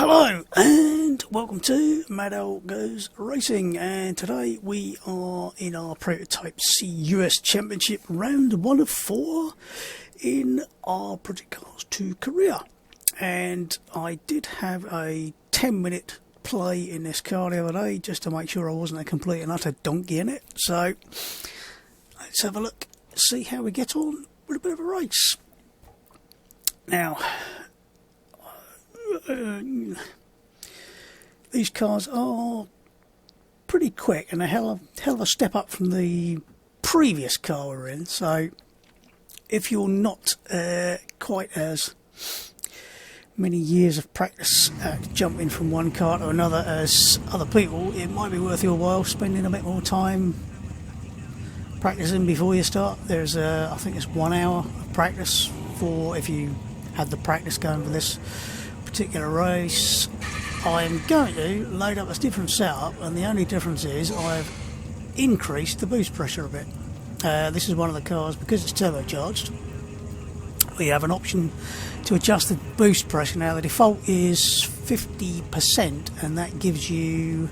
Hello and welcome to Mad Owl Goes Racing, and today we are in our prototype C US Championship round 1 of 4 in our Project Cars 2 career. And I did have a 10-minute play in this car the other day just to make sure I wasn't a complete and utter donkey in it. So let's have a look, see how we get on with a bit of a race. Now, these cars are pretty quick and a hell of a step up from the previous car we're in. So if you're not quite as many years of practice at jumping from one car to another as other people, it might be worth your while spending a bit more time practicing before you start. There's I think it's 1 hour of practice for if you had the practice going for this particular race. I'm going to load up a different setup, and the only difference is I've increased the boost pressure a bit. This is one of the cars, because it's turbocharged, we have an option to adjust the boost pressure. Now the default is 50%, and that gives you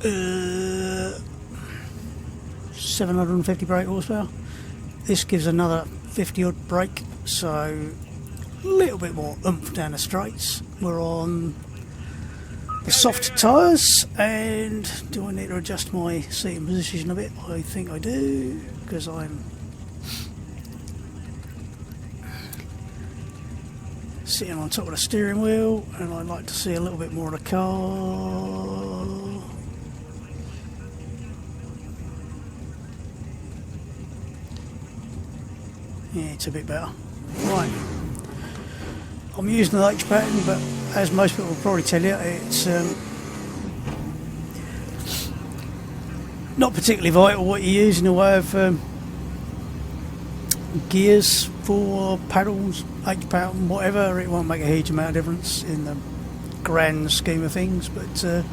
750 brake horsepower. This gives another 50 odd brake, so a little bit more oomph down the straights. We're on the soft tyres, and do I need to adjust my seating position a bit? I think I do, because I'm sitting on top of the steering wheel and I'd like to see a little bit more of the car. Yeah, it's a bit better. Right, I'm using the H pattern, but as most people will probably tell you, it's not particularly vital what you use in the way of gears for paddles, H pattern, whatever. It won't make a huge amount of difference in the grand scheme of things, but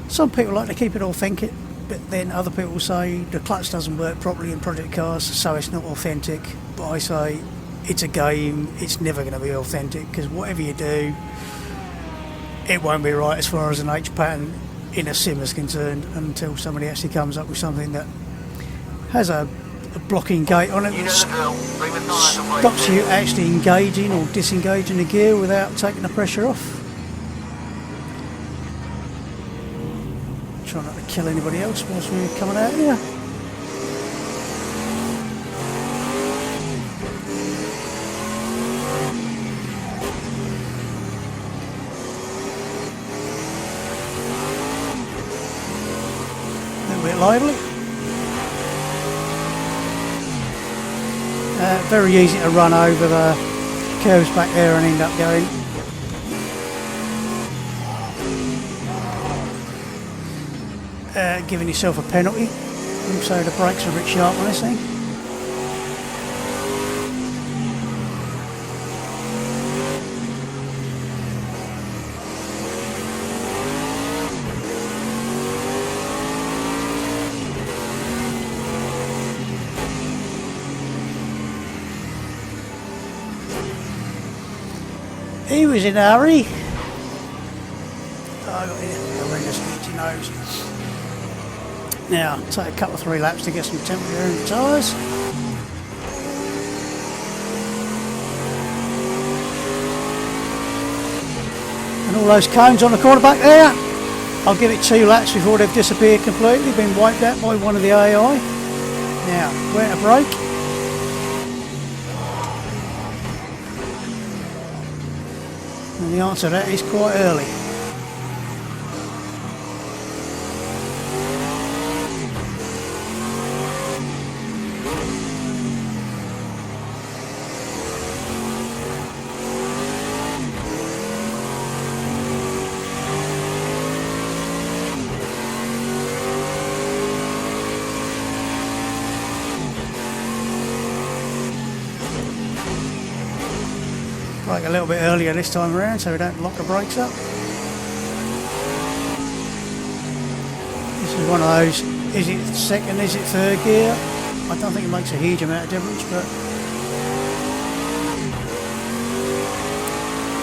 some people like to keep it authentic, but then other people say the clutch doesn't work properly in project cars, so it's not authentic. But I say it's a game, it's never going to be authentic, because whatever you do, it won't be right as far as an H pattern in a sim is concerned until somebody actually comes up with something that has a blocking gate on it that stops you actually engaging or disengaging the gear without taking the pressure off. Try not to kill anybody else whilst we're coming out here. A little bit lively. Very easy to run over the curves back there and end up going. Giving yourself a penalty. Also the brakes are a bit sharp on this thing. He was in a hurry. Oh, I got here. Horrendous itchy nose. Now, take a couple of 3 laps to get some temperature in the tyres. And all those cones on the corner back there, I'll give it 2 laps before they've disappeared completely, been wiped out by one of the AI. Now, where to brake? And the answer to that is quite early. Brake a little bit earlier this time around so we don't lock the brakes up. This is one of those, is it second, is it third gear? I don't think it makes a huge amount of difference, but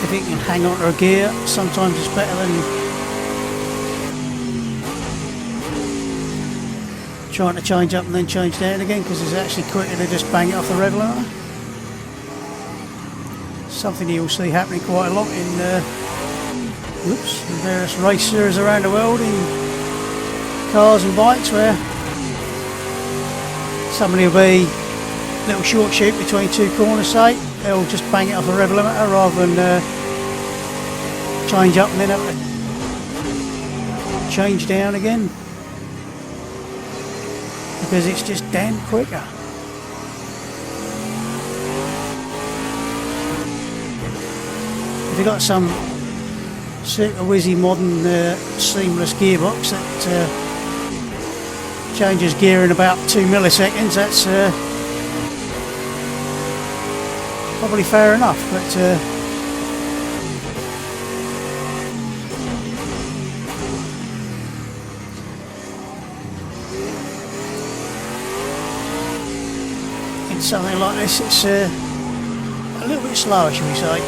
if it can hang on to a gear, sometimes it's better than trying to change up and then change down again, because it's actually quicker to just bang it off the rev limiter. Something you'll see happening quite a lot in various racers around the world in cars and bikes, where somebody will be a little short shoot between two corners, say, they'll just bang it off a rev limiter rather than change up and then have to change down again, because it's just damn quicker. If you've got some super whizzy modern seamless gearbox that changes gear in about 2 milliseconds, that's probably fair enough, but in something like this it's a little bit slower, shall we say.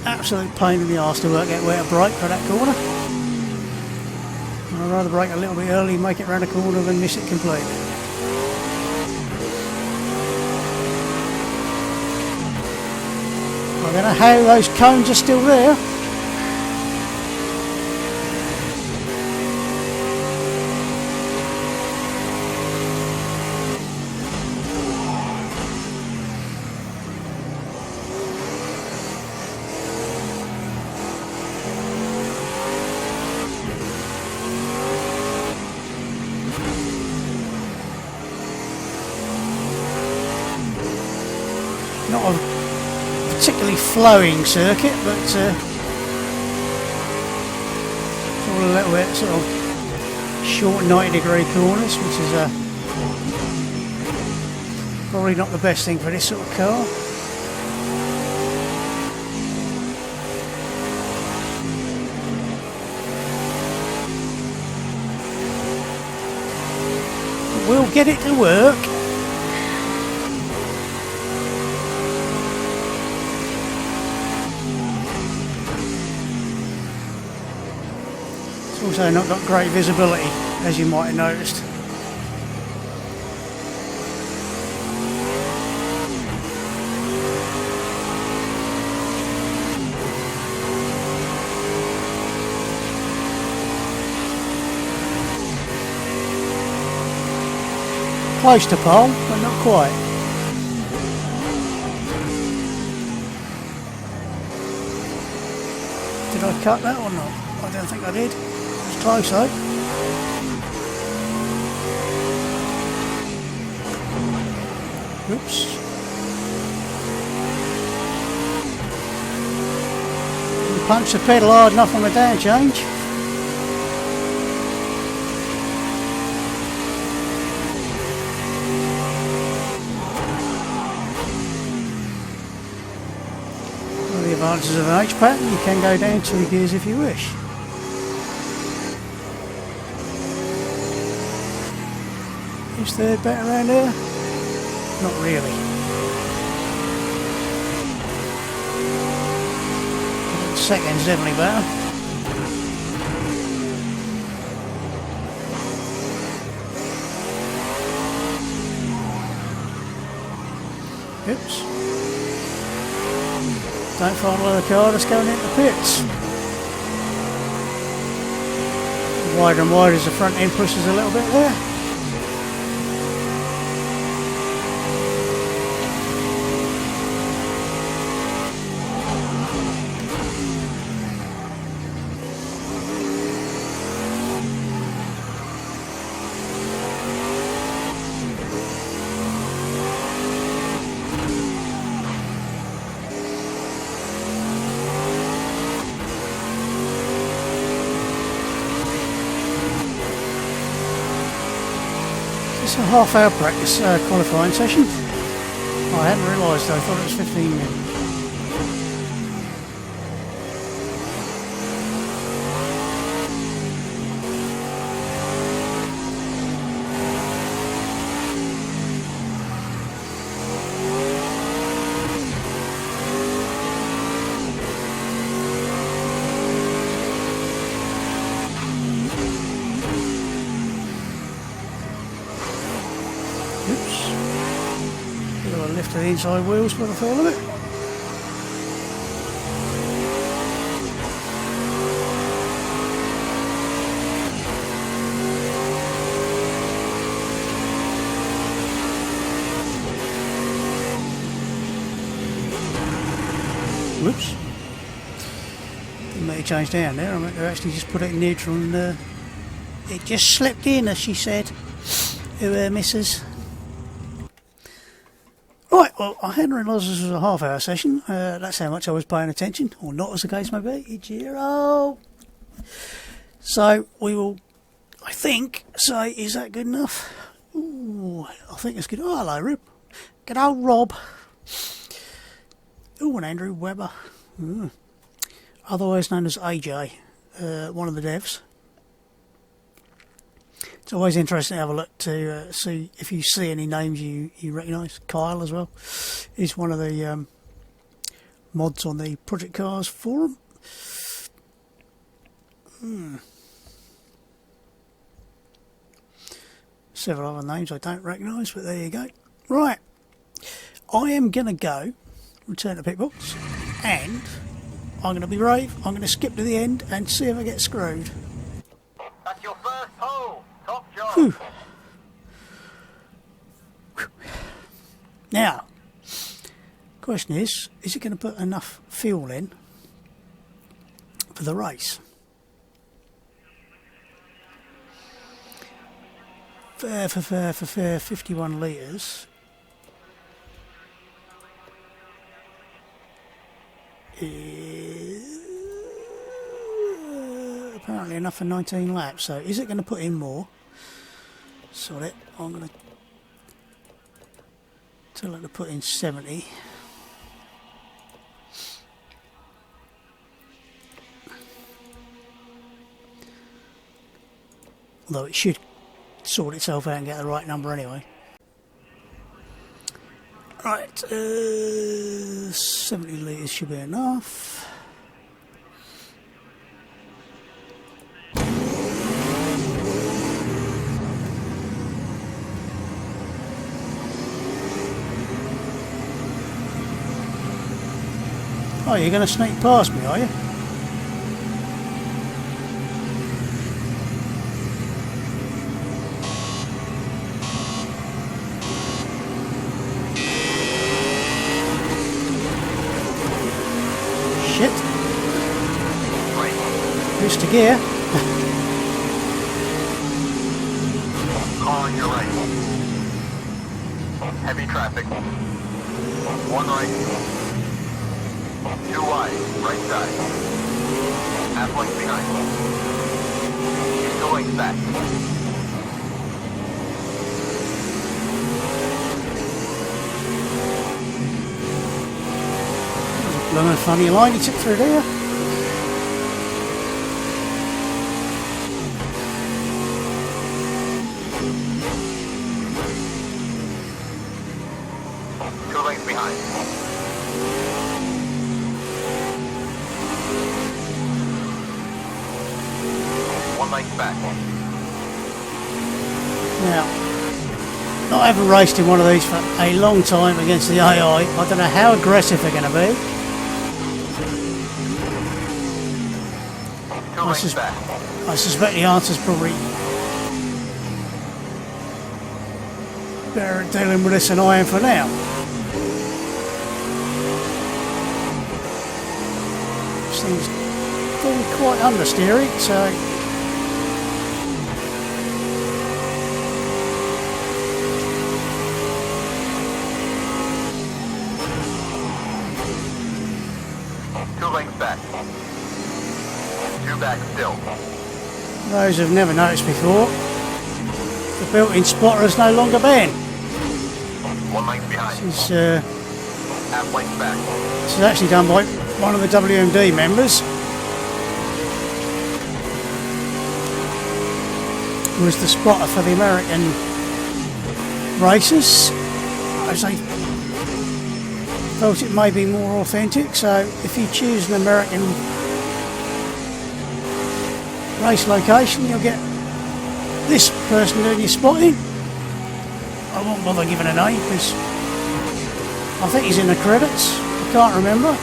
Absolute pain in the arse to work out where to brake for that corner. I'd rather brake a little bit early and make it round the corner than miss it completely. I don't know how those cones are still there. Not a particularly flowing circuit, but it's all a little bit sort of short 90-degree corners, which is probably not the best thing for this sort of car. But we'll get it to work. Also not got great visibility, as you might have noticed. Close to pole, but not quite. Did I cut that or not? I don't think I did. Close though. Oops. Punch the pedal hard enough on the down change. One of the advantages of an H pattern, you can go down 2 gears if you wish. Is third better around here? Not really. Second's definitely better. Oops. Don't follow the car that's going into the pits. Wider and wider as the front end pushes a little bit there. It's a half-hour practice qualifying session. I hadn't realised, I thought it was 15 minutes. lift of the inside wheels by the feel of it. Whoops. Didn't make a change down there. I meant to actually just put it in neutral and it just slipped in, as she said, to her missus. Right, well, I hadn't realised this was a half-hour session. That's how much I was paying attention, or not, as the case may be. Ichiro! So, we will, I think, say, is that good enough? Ooh, I think it's good. Oh, hello, Rib. Good old Rob. Ooh, and Andrew Webber. Otherwise known as AJ, one of the devs. It's always interesting to have a look to see if you see any names you recognise. Kyle as well. He's one of the mods on the Project Cars forum. Several other names I don't recognise, but there you go. Right, I am going to go return to Pitbox, and I'm going to be brave. I'm going to skip to the end and see if I get screwed. That's your first hole. Top job. Whew. Now, question is it going to put enough fuel in for the race? For 51 litres. Apparently enough for 19 laps. So is it going to put in more? Sod it. I'm going to tell it to put in 70. Although it should sort itself out and get the right number anyway. Right, 70 litres should be enough. Oh, you're going to sneak past me, are you? Shit. Missed a gear. Car on your right. Heavy traffic. One right. Two wide. Right side. Half length behind. Two lengths back. Blooming funny line he took through there. Two lengths behind. One length back. Now, not having raced in one of these for a long time against the AI, I don't know how aggressive they're going to be. I suspect the answer's probably better at dealing with this than I am for now. This thing's probably quite understeery, so two lengths back. Two back still. those who've never noticed before, the built-in spotter is no longer banned. One length behind. This Half length back. is actually done by one of the WMD members. Who was the spotter for the American races. As they felt it may be more authentic, so if you choose an American race location, you'll get this person doing your spotting. I won't bother giving a name because I think he's in the credits. I can't remember.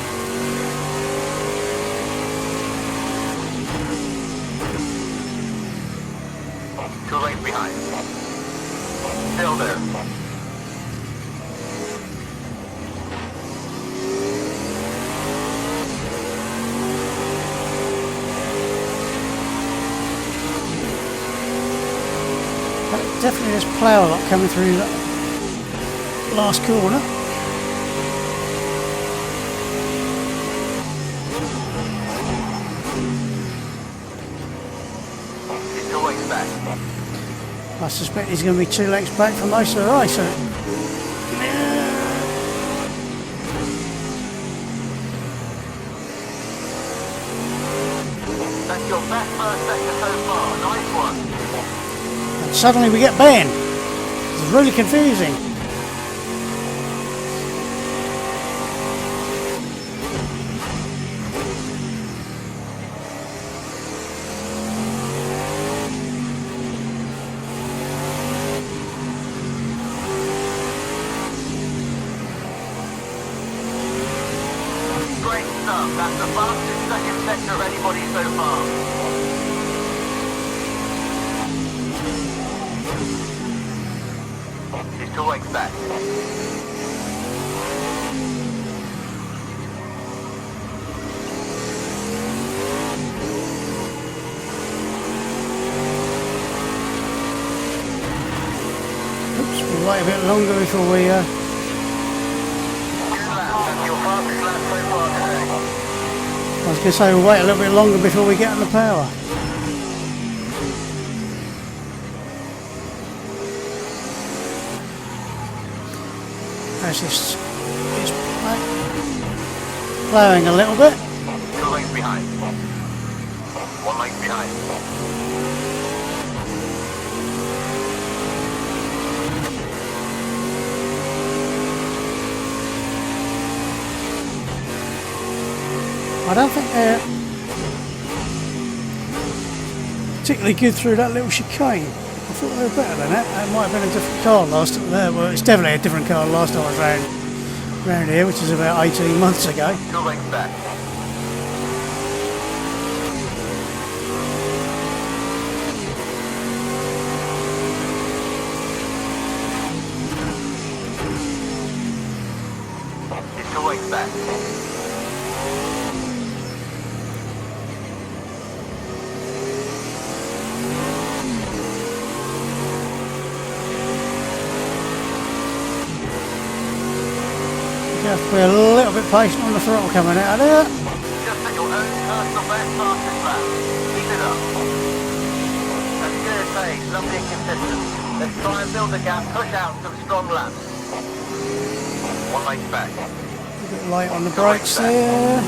2 lanes behind. Still there. Definitely there's plough lot coming through that last corner. He's 2 lanes back. I suspect he's going to be 2 lengths back for most of the race. So. That's your best first sector so far. Nice one. And suddenly we get banned. It's really confusing. Great stuff. That's the fastest second sector of anybody so far. He's 2 lengths back. Oops, we'll wait a bit longer before we... That's your fastest lap so far today. I was going to say we'll wait a little bit longer before we get on the power. As it's ploughing a little bit. 2 lanes behind. 1 lane behind. I don't think they're particularly good through that little chicane. I thought they were better than that. It might have been a different car last time. Well, it's definitely a different car last time I was round here, which is about 18 months ago. 2 lengths back. He's 2 lengths back. You have to be a little bit patient on the throttle coming out of there. Just at your own personal best fastest lap. Keep it up. As you gonna say, lovely and consistent. Let's try and build a gap, push out some strong laps. 1 lane back. A bit late on the brakes there.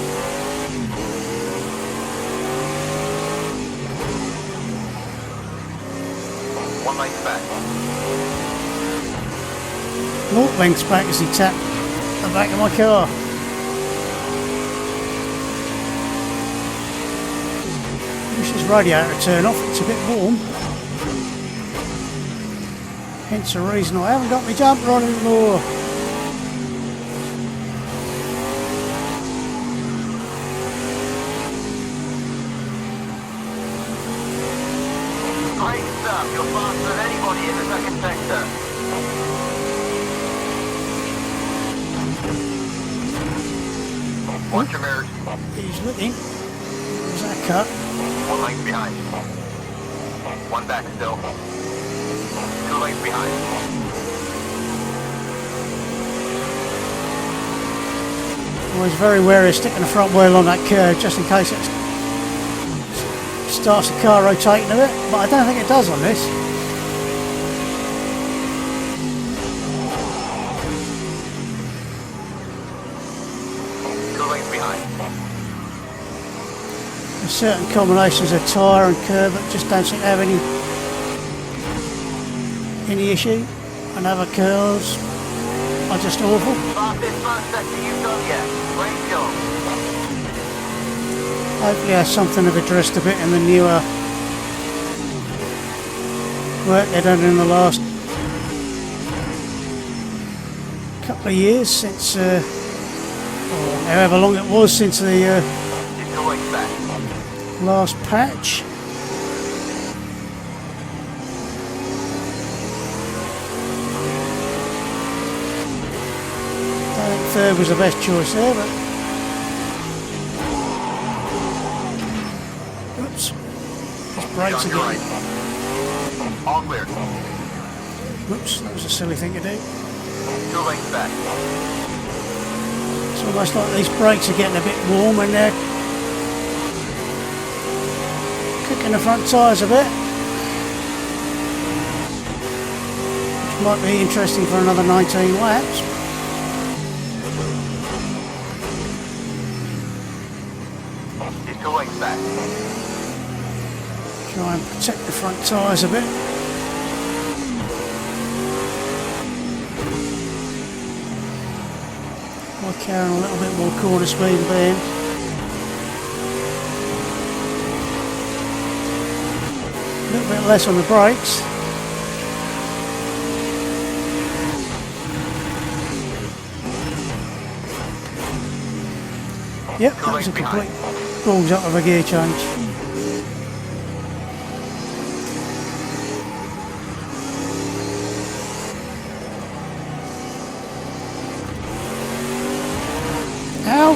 One lane back. 0 lengths back as he tapped the back of my car. Wish this radiator would turn off, it's a bit warm. Hence the reason I haven't got my jumper on anymore. Great stuff, you're faster than anybody in the second sector. Watch your mirrors. He's looking. There's that cut. 1 lane behind. 1 back still. 2 lanes behind. Always very wary of sticking the front wheel on that curve just in case it starts the car rotating a bit, but I don't think it does on this. There's certain combinations of tyre and curb that just don't seem to have any issue, and other curves are just awful. Fastest first sector you've done yet. Great job. Hopefully that's something they've addressed a bit in the newer work they've done in the last couple of years since, or however long it was since the last patch. I think third was the best choice there, but oops, just brakes again. All clear. Oops, that was a silly thing to do. 2 lanes back. It's almost like these brakes are getting a bit warm and they're cooking the front tyres a bit. Which might be interesting for another 19 laps. He's 2 lanes back. Try and protect the front tyres a bit. Carrying a little bit more corner speed being. A little bit less on the brakes. Yep, that was a complete balls out of a gear change. Ow!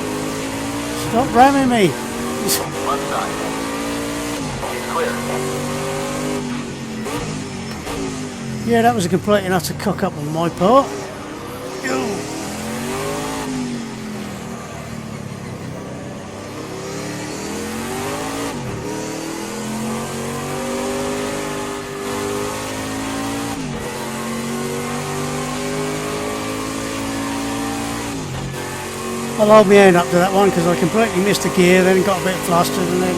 Stop ramming me! One side. He's clear. Yeah, that was a complete and utter cock up on my part. I'll hold my hand up to that one because I completely missed a gear, then got a bit flustered and then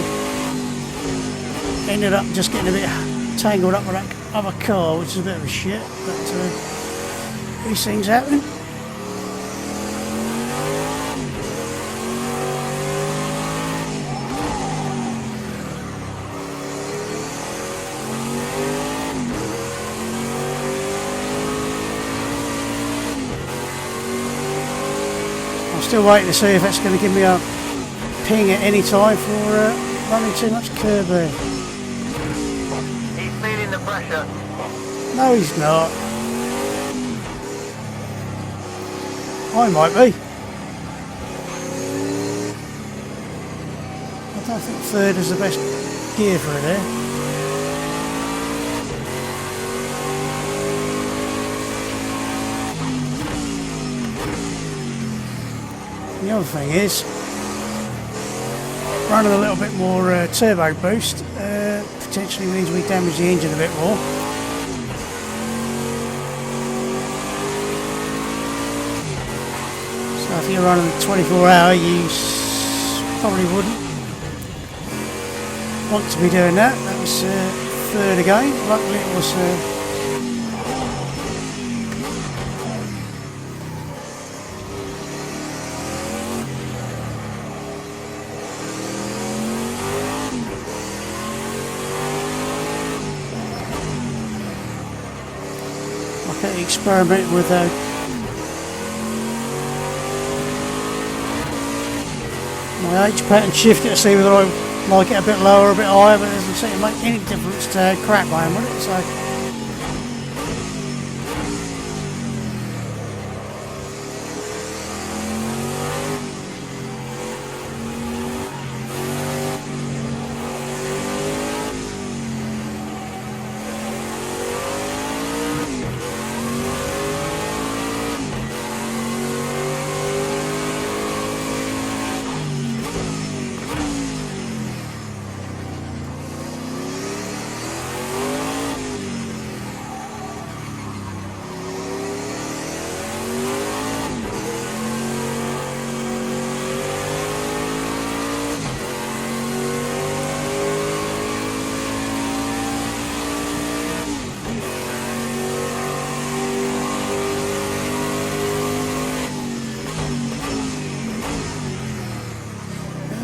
ended up just getting a bit tangled up with that other car, which is a bit of a shit, but these things happen. Still waiting to see if that's going to give me a ping at any time for running too much curb there. He's feeling the pressure. No, he's not. I might be. I don't think third is the best gear for it there. The other thing is, running a little bit more turbo boost potentially means we damage the engine a bit more. So if you're running 24-hour, you probably wouldn't want to be doing that. That was third again. Luckily it was experiment with my H pattern shift it to see whether I like it a bit lower or a bit higher, but it doesn't seem to make any difference to crap I am with it, so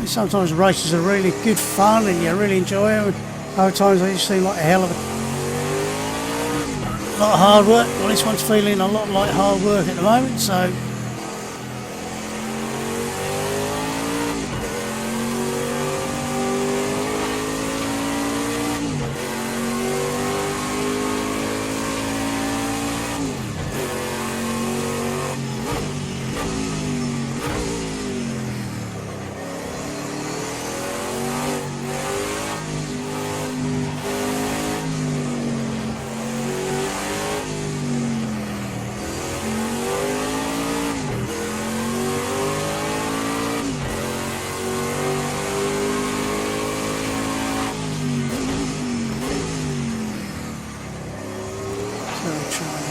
sometimes races are really good fun and you really enjoy them, and other times they just seem like a hell of a lot of hard work. Well, this one's feeling a lot like hard work at the moment, so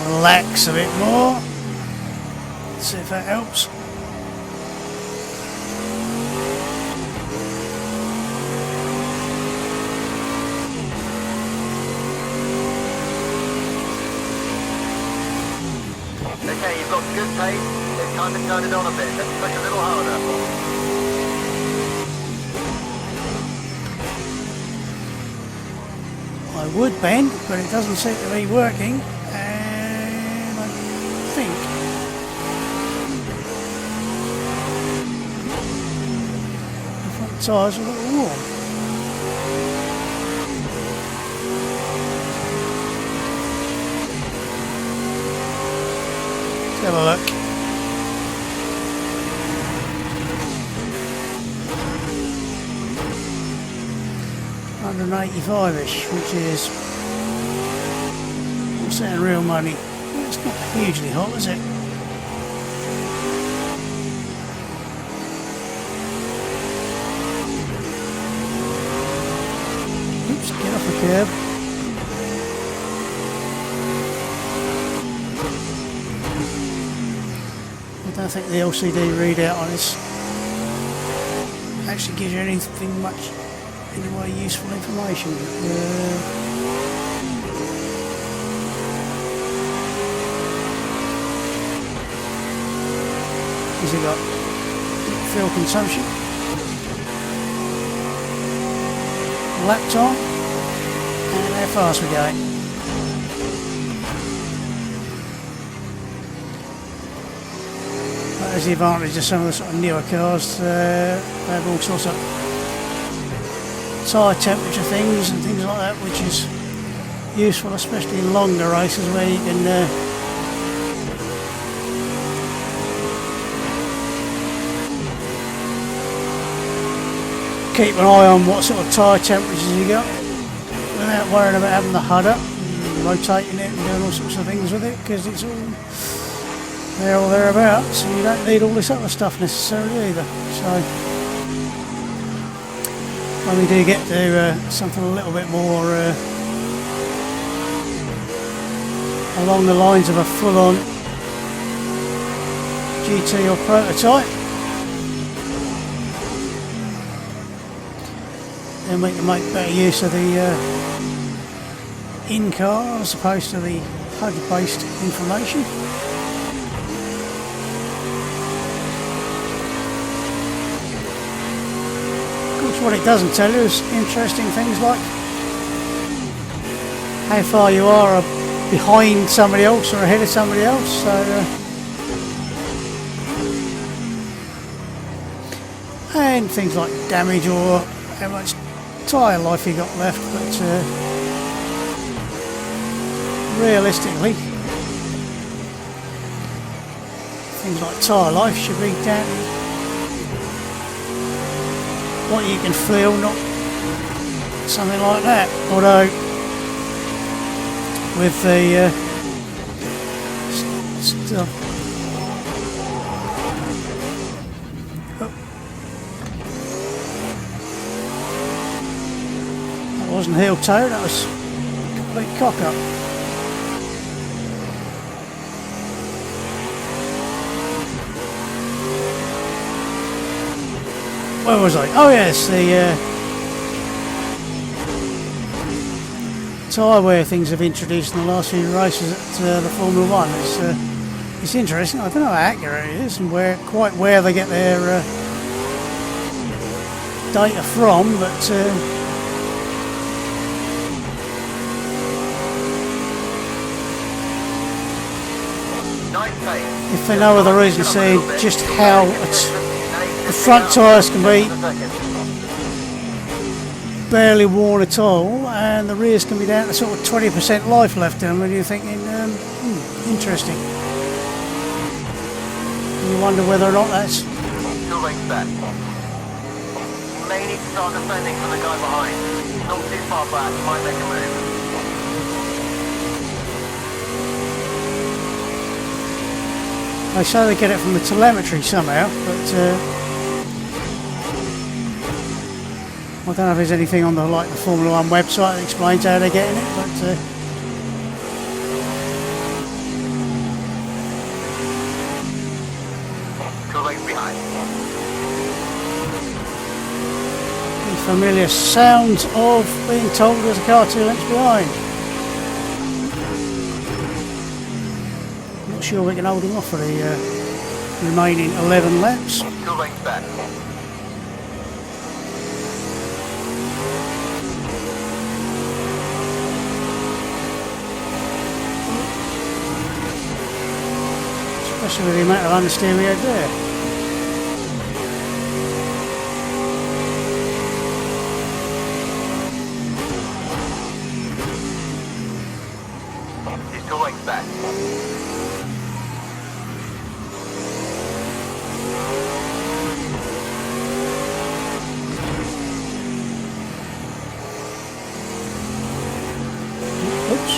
relax a bit more. Let's see if that helps. Okay, you've got good pace. It's time to turn it on a bit. Let's push a little harder. I would bend, but it doesn't seem to be working. Think the front tyres are a little warm. Let's have a look. $185-ish, which is, what's that in real money? It's not hugely hot, is it? Oops, get off the curb. I don't think the LCD readout on this actually gives you anything much in the way of useful information. Has it got fuel consumption, lap time, and how fast we're going. That is the advantage of some of the sort of newer cars. They have all sorts of tyre temperature things and things like that, which is useful, especially in longer races where you can keep an eye on what sort of tyre temperatures you got without worrying about having the HUD up and rotating it and doing all sorts of things with it, because it's all there or thereabouts, and you don't need all this other stuff necessarily either. So when we do get to something a little bit more along the lines of a full-on GT or prototype, then we can make better use of the in-car as opposed to the HUD-based information. Of course, what it doesn't tell you is interesting things like how far you are behind somebody else or ahead of somebody else. So, and things like damage or how much tyre life you got left, but realistically things like tyre life should be down to what you can feel, not something like that. Although with the stuff, that wasn't heel toe, that was a complete cock up. Where was I? Oh yes, the tyre wear things have introduced in the last few races at the Formula 1. It's interesting. I don't know how accurate it is and quite where they get their data from, but if for no other reason, seeing just how the front tyres can be barely worn at all, and the rears can be down to sort of 20% life left in them, and you're thinking, interesting. And you wonder whether or not that's... 2 lengths back. You may need to start defending from the guy behind. Not too far back, you might make a move. They say they get it from the telemetry somehow, but I don't know if there's anything on the Formula 1 website that explains how they're getting it, but 2 lengths behind. the familiar sounds of being told there's a car 2 lengths behind. Not sure we can hold him off for the remaining 11 laps. 2 lengths back. Especially with the amount of understeer we had there. He's 2 lengths back. Oops.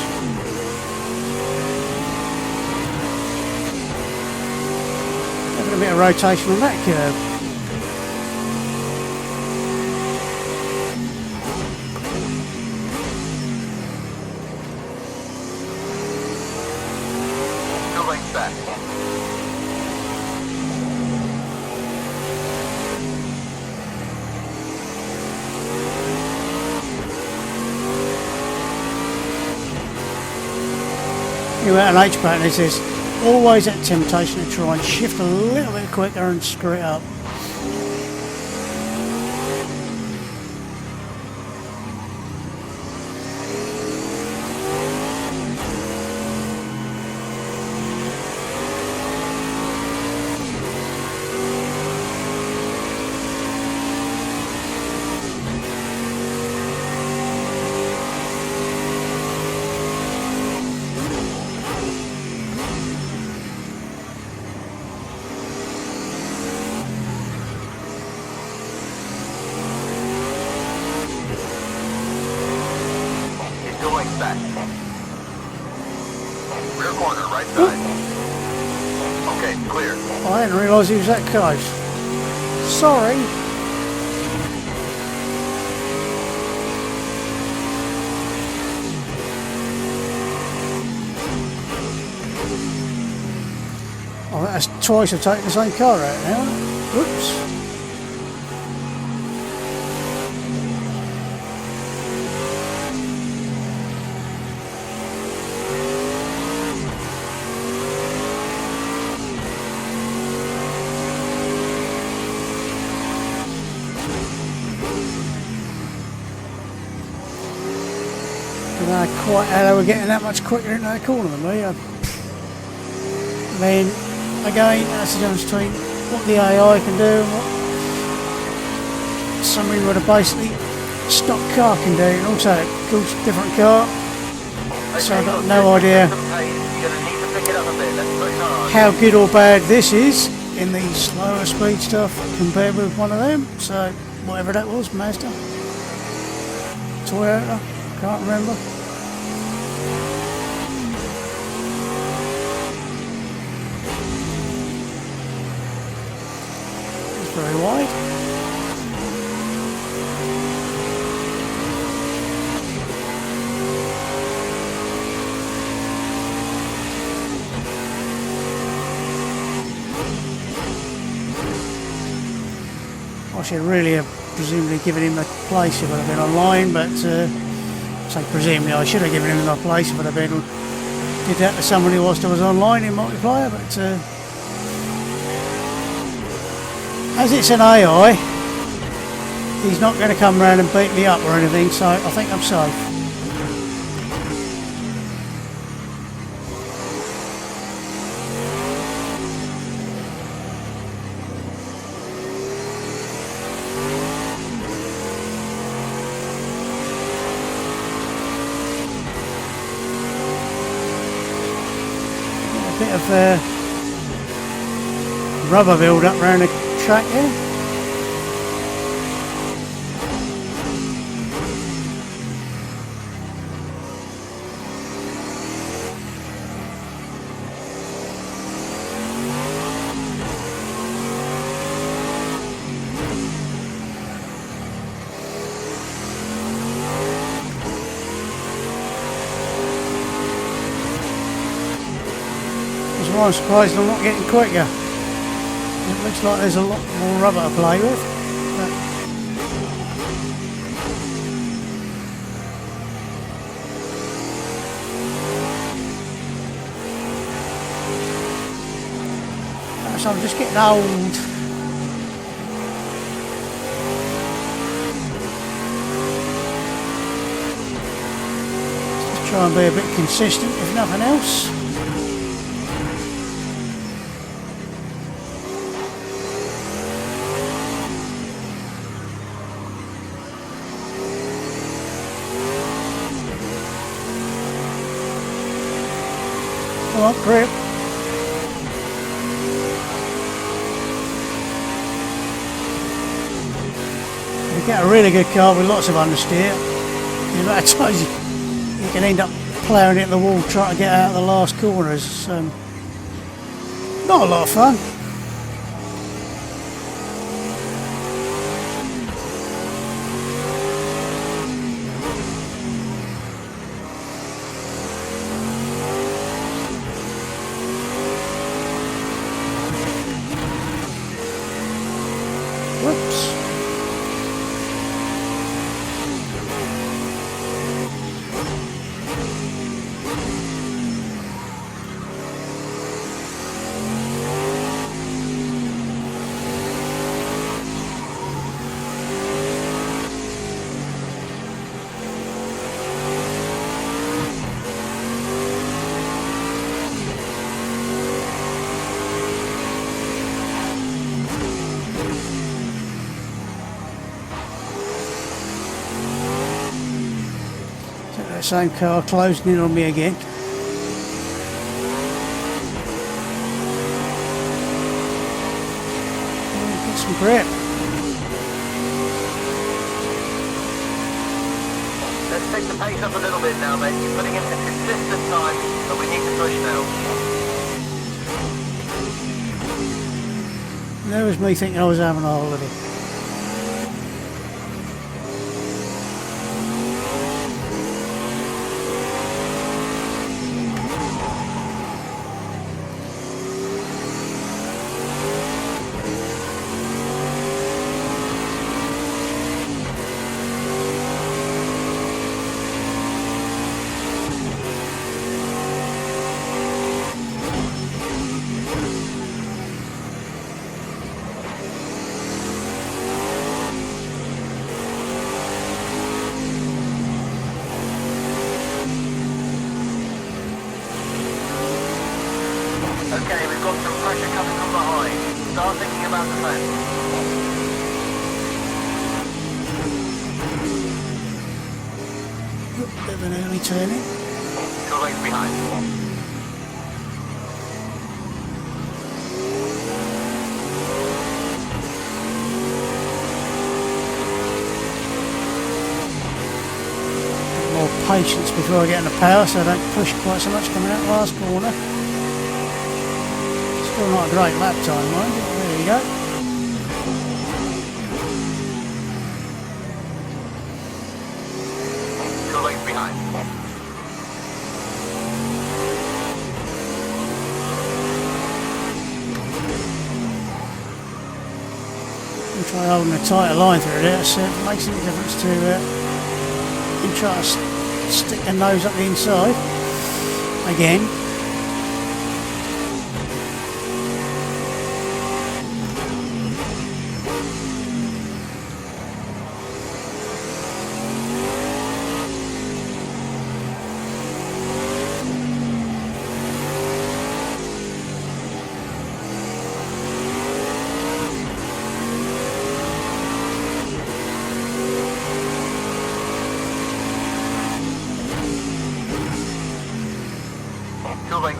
Having a bit of rotation on that curve. Back. Anyway, an H pattern is this. Always that temptation to try and shift a little bit quicker and screw it up. Back. Rear corner, right side. Okay, clear. I didn't realise he was that close. Sorry. Oh, that's twice I've taken the same car out now. Whoops. Quite how they were getting that much quicker into that corner than me. Then again, that's the difference between what the AI can do and what somebody with a basically stock car can do. And also, a different car, so I've got no idea how good or bad this is in the slower speed stuff compared with one of them. So whatever that was, Mazda, Toyota, can't remember. Very wide. I should really have presumably given him a place if I'd have been online, but say presumably I should have given him a place if I'd have been did that to somebody whilst I was online in multiplayer, but as it's an AI, he's not going to come round and beat me up or anything, so I think I'm safe. bit of rubber build up around the track here. I'm surprised I'm not getting quicker. It looks like there's a lot more rubber to play with. So I'm just getting old. Just try and be a bit consistent, if nothing else. Well, grip. If you get a really good car with lots of understeer, you know, times you can end up ploughing it at the wall trying to get out of the last corners. Not a lot of fun. Same car closing in on me again. Get some grip. Let's take the pace up a little bit now, mate. You're putting in a consistent time, but we need to push now. There was me thinking I was having a holiday. Okay, we've got some pressure coming from behind. Start thinking about the fence. Bit of an early turning. 2 lanes behind. More patience before I get in the power so I don't push quite so much coming out the last corner. Still not a great lap time, mind you. There you go. Behind. I'm trying holding a tighter line through there, so it makes any difference to you try to stick the nose up the inside again.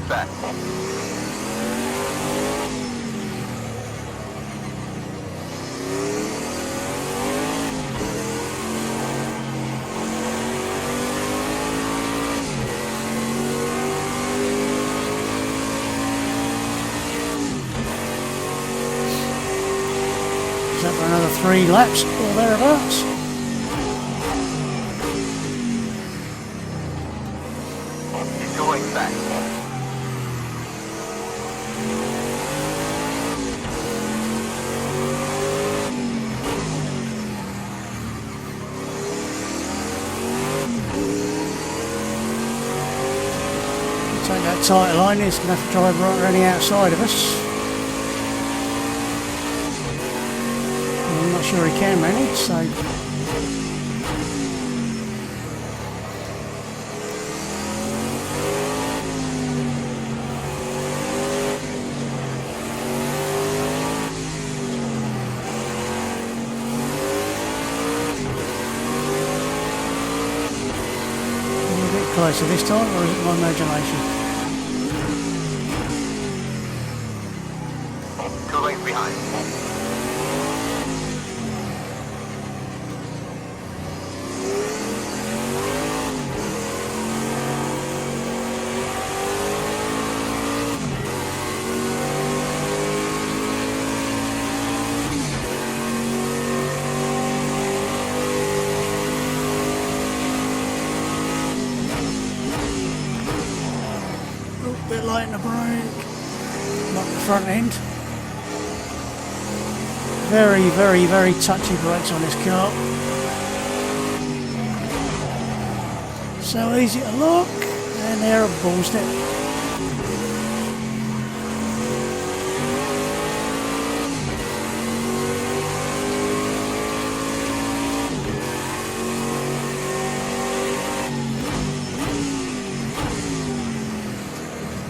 Back. 3 laps or thereabouts. Going back. Take that tight line, it's going to have to drive right around the outside of us. I'm not sure he can manage, so... a bit closer this time, or is it my imagination? 2 lengths behind. A bit light in the brake, not the front end. Very, very, very touchy brakes on this car. So easy to lock, and they're a ball step.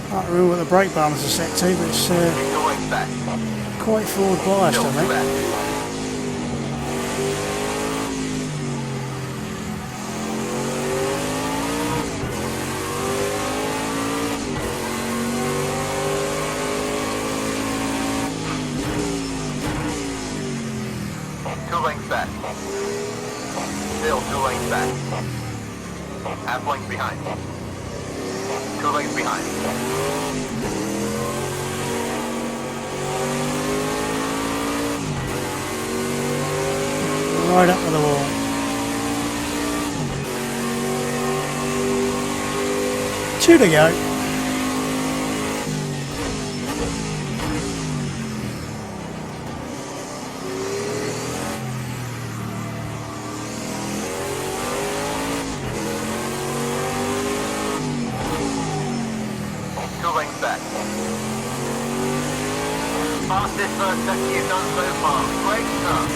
I can't remember what the brake buttons are set to, but it's quite forward biased, I think. Back. Still 2 lengths back. Half length behind. 2 lengths behind. Right up to the wall. Two to go. Fastest first sector you've done so far. Great start.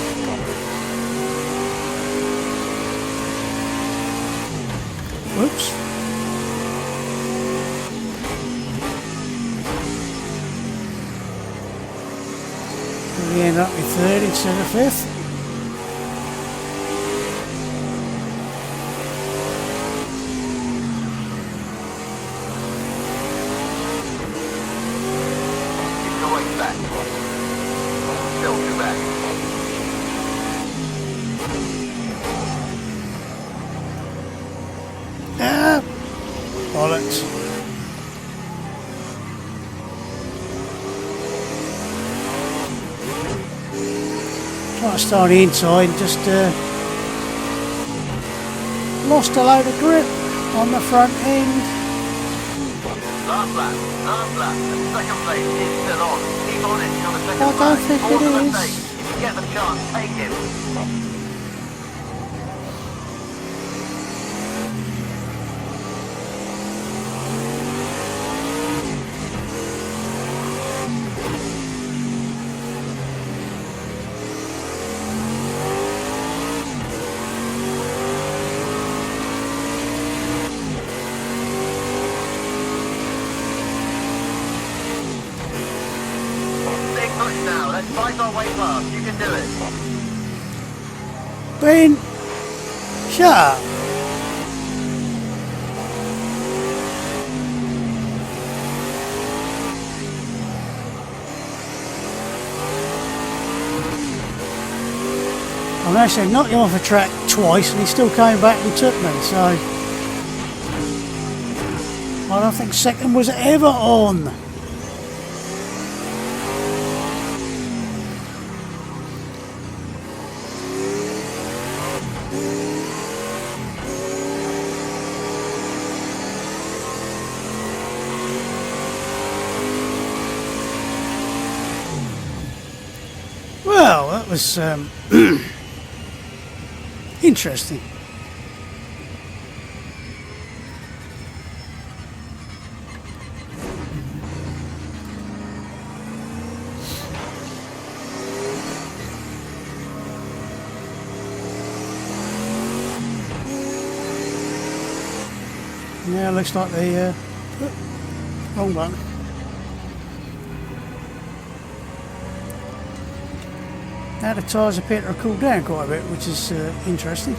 Whoops. We end up with 3rd instead of 5th. Bollocks. Trying to start the inside, just lost a load of grip on the front end. Last lap, and second place is still on. Keep on it till the second I don't think it is. If you get the chance, take it. Now, let's fight our way past. You can do it. Ben, shut up. I'm actually knocked him off a track twice and he still came back and took me, so I don't think second was ever on. was interesting. Now looks like the wrong button. Now the tyres appear to have cooled down quite a bit, which is interesting.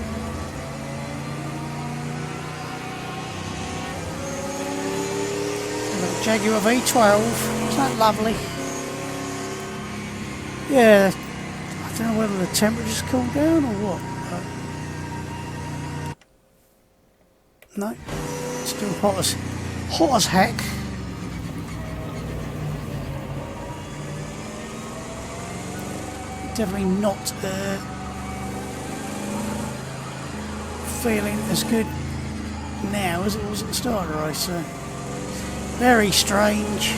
Jaguar V12, isn't that lovely? Yeah, I don't know whether the temperature's cooled down or what. No, still hot as heck. Definitely not feeling as good now as it was at the start of the race. So very strange.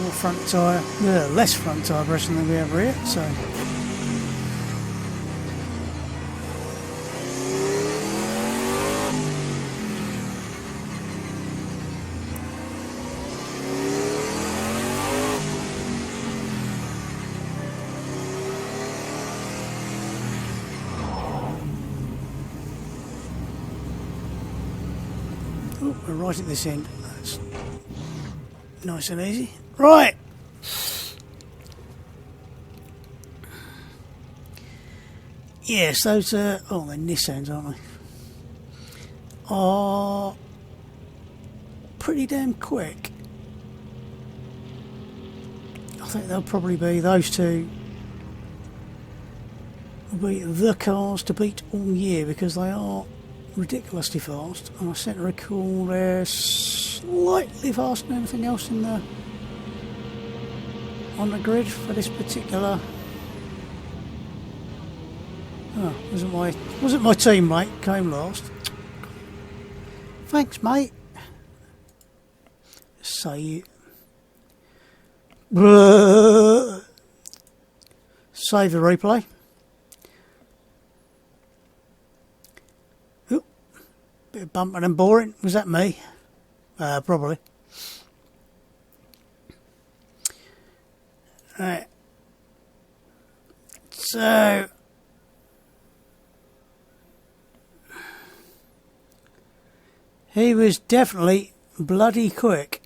More front tyre, less front tyre pressure than we have rear. So. Oh, we're right at this end. That's nice and easy. Right. Yes, those they're Nissans, aren't they? Are pretty damn quick. I think they'll probably be, those two will be the cars to beat all year because they are ridiculously fast, and I seem to recall they're slightly faster than anything else in the on the grid for this particular. Oh, wasn't my teammate came last. Thanks, mate. Say it. Save the replay. Bit of bumping and boring. Was that me? Probably. Right. So he was definitely bloody quick.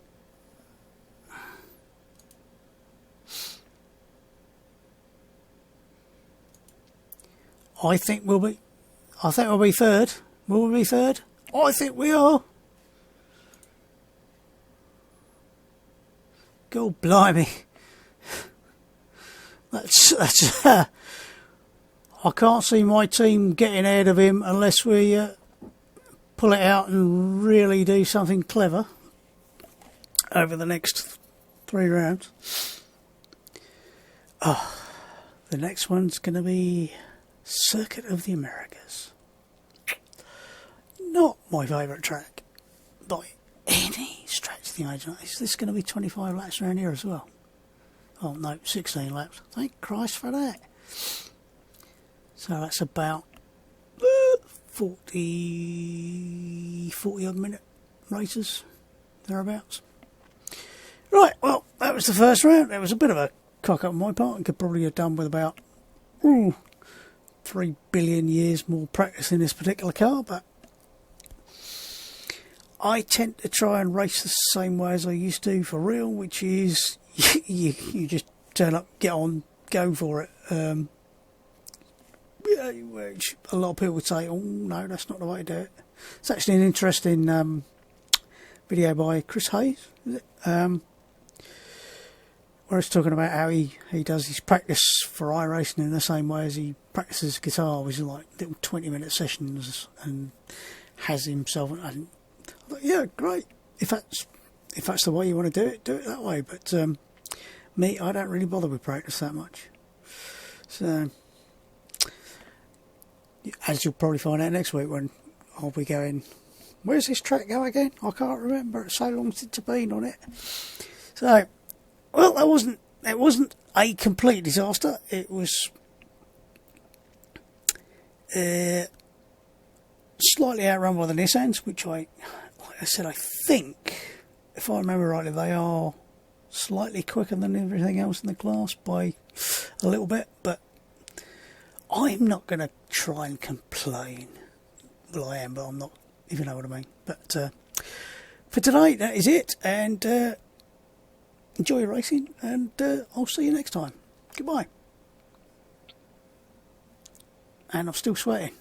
I think we'll be third. Will we be third? I think we are. God blimey. That's I can't see my team getting ahead of him unless we pull it out and really do something clever over the next 3 rounds. Oh, the next one's going to be Circuit of the Americas. Not my favourite track by any stretch of the imagination. Is this going to be 25 laps around here as well? Oh no, 16 laps. Thank Christ for that. So that's about 40 odd minute races, thereabouts. Right, well, that was the first round. It was a bit of a cock up on my part. I could probably have done with about 3 billion years more practice in this particular car, but I tend to try and race the same way as I used to for real, which is you just turn up, get on, go for it. Which a lot of people would say, oh no, that's not the way to do it. It's actually an interesting video by Chris Hayes, is it? Where he's talking about how he does his practice for iRacing in the same way as he practices guitar, which is like little 20-minute sessions, and has himself. And I thought, yeah, great. If that's the way you want to do it that way. But me, I don't really bother with practice that much. So, as you'll probably find out next week when I'll be going Where's this track go again? I can't remember. It's so long since I've been on it. So, well, it wasn't a complete disaster. It was slightly outrun by the Nissans, which like I said, I think, if I remember rightly, they are slightly quicker than everything else in the class by a little bit, but I'm not going to try and complain. Well, I am, but I'm not, if you know what I mean. But for today, that is it, and enjoy your racing, and I'll see you next time. Goodbye. And I'm still sweating.